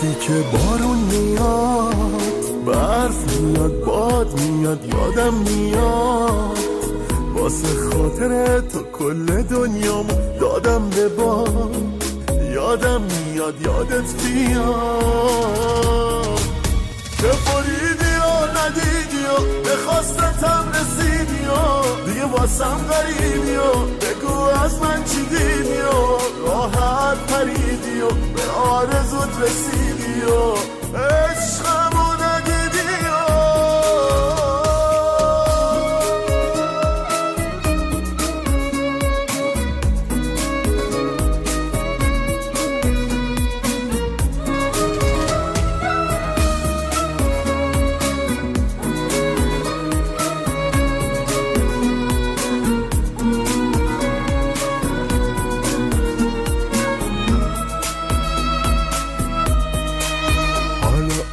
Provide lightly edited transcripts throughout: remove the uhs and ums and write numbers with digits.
وقتی که بارون میاد، برف میاد، باد میاد، یادم میاد واسه خاطر تو کل دنیامو دادم به باد. یادم میاد یادت بیاد که بریدی و ندیدی و به خواستتم رسیدی و دیگه واسم غریبی و بگو از من چی دیدی و راحت پریدی و به آرزوت رسیدی و عشقمو ندیدی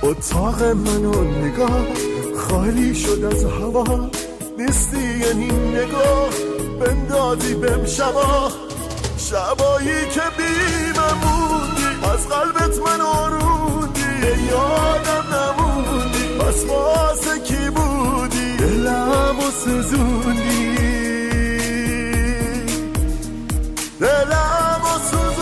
اتاق منو نگاه خالی شد از هوا، نیستی یعنی نگاه بندازی بهم شبایی که بیمم موندی، از قلبت من آروندی، یادم نموندی بس واسه کی بودی، دلمو سوزوندی، دلمو سوزوندی.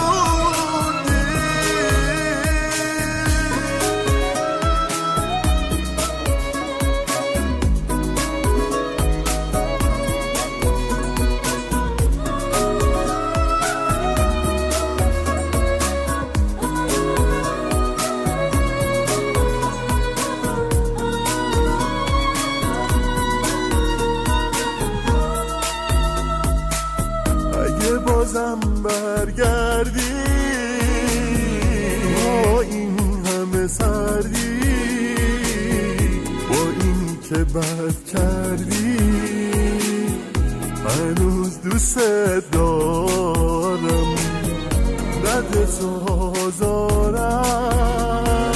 بازم برگردی با این همه سردی، با این که بد کردی، هنوز دوست دارم، ردتو آزارم،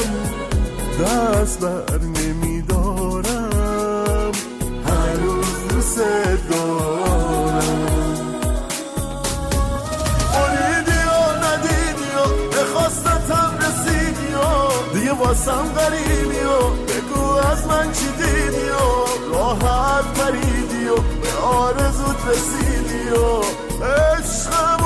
دست بر نمیدارم، هنوز دوست دارم. خواستتم رسیدی و دیگه واسم غریبی و بگو از من چی دیدی و راحت پریدی و به آرزوت رسیدی و عشقم